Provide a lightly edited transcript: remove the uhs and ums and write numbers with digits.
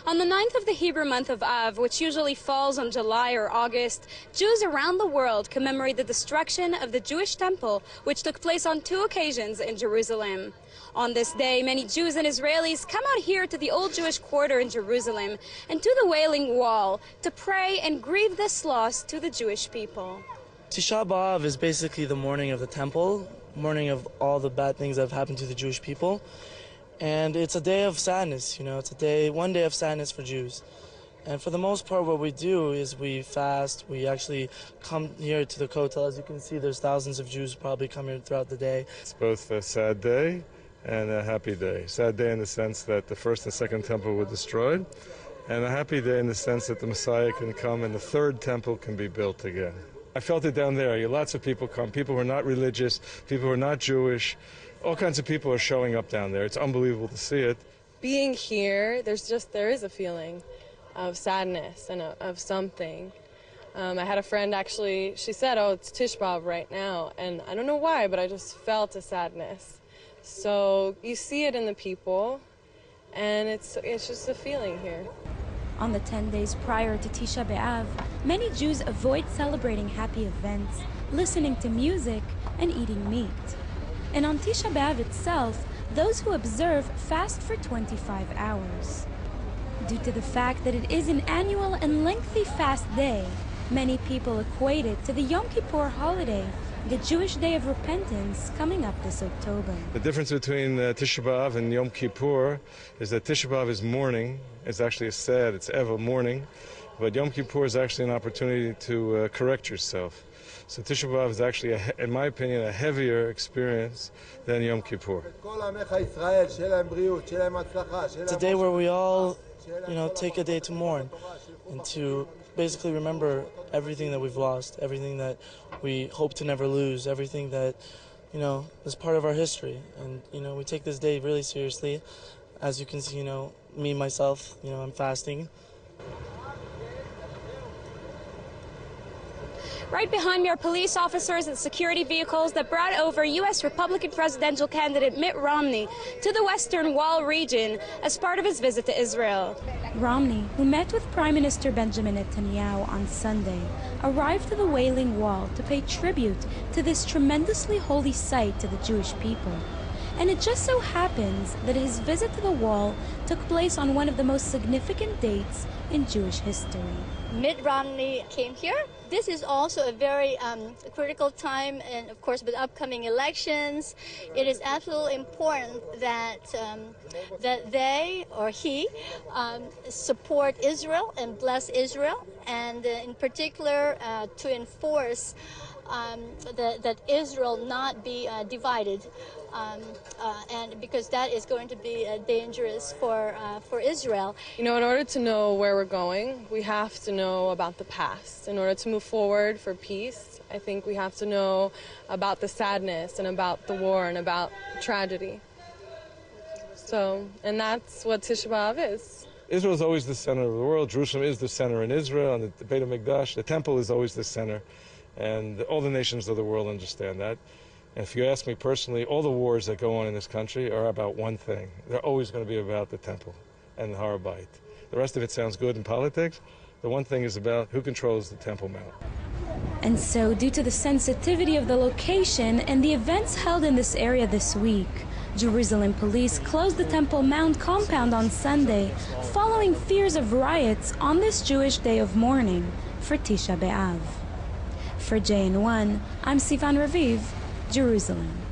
On the 9th of the Hebrew month of Av, which usually falls on July or August, Jews around the world commemorate the destruction of the Jewish temple, which took place on 2 occasions in Jerusalem. On this day, many Jews and Israelis come out here to the Old Jewish Quarter in Jerusalem and to the Wailing Wall to pray and grieve this loss to the Jewish people. Tisha B'Av is basically the mourning of the temple, mourning of all the bad things that have happened to the Jewish people. And it's a day of sadness, it's one day of sadness for Jews. And for the most part, what we do is we fast. We actually come here to the Kotel. As you can see, there's thousands of Jews probably come here throughout the day. It's both a sad day and a happy day. Sad day in the sense that the first and second temple were destroyed, and a happy day in the sense that the Messiah can come and the third temple can be built again. I felt it down there. Lots of people come, people who are not religious, people who are not Jewish. All kinds of people are showing up down there. It's unbelievable to see it. Being here, there is a feeling of sadness and of something. I had a friend actually, she said, oh, it's Tisha B'Av right now. And I don't know why, but I just felt a sadness. So you see it in the people, and it's just a feeling here. On the 10 days prior to Tisha B'Av, many Jews avoid celebrating happy events, listening to music, and eating meat. And on Tisha B'Av itself, those who observe fast for 25 hours. Due to the fact that it is an annual and lengthy fast day, many people equate it to the Yom Kippur holiday, the Jewish Day of Repentance coming up this October. The difference between Tisha B'Av and Yom Kippur is that Tisha B'Av is mourning. It's actually it's Eva mourning. But Yom Kippur is actually an opportunity to correct yourself. So Tisha B'Av is actually, in my opinion, a heavier experience than Yom Kippur. It's a day where we all, take a day to mourn and to basically remember everything that we've lost, everything that we hope to never lose, everything that, is part of our history. And, we take this day really seriously. As you can see, me, myself, I'm fasting. Right behind me are police officers and security vehicles that brought over U.S. Republican presidential candidate Mitt Romney to the Western Wall region as part of his visit to Israel. Romney, who met with Prime Minister Benjamin Netanyahu on Sunday, arrived to the Wailing Wall to pay tribute to this tremendously holy site to the Jewish people. And it just so happens that his visit to the wall took place on one of the most significant dates in Jewish history. Mitt Romney came here. This is also a very critical time, and of course with upcoming elections, it is absolutely important that that they or he support Israel and bless Israel, and in particular to enforce that Israel not be divided, and because that is going to be dangerous for Israel. In order to know where we're going, we have to know about the past. In order to move forward for peace, I think we have to know about the sadness and about the war and about tragedy. And that's what Tisha B'Av is. Israel is always the center of the world. Jerusalem is the center in Israel, and the Beit HaMikdash, the temple, is always the center. And all the nations of the world understand that. And if you ask me personally, all the wars that go on in this country are about one thing. They're always going to be about the temple and the Har Bayit. The rest of it sounds good in politics. The one thing is about who controls the Temple Mount. And so, due to the sensitivity of the location and the events held in this area this week, Jerusalem police closed the Temple Mount compound on Sunday, following fears of riots on this Jewish day of mourning for Tisha B'Av. For JN1, I'm Sivan Raviv, Jerusalem.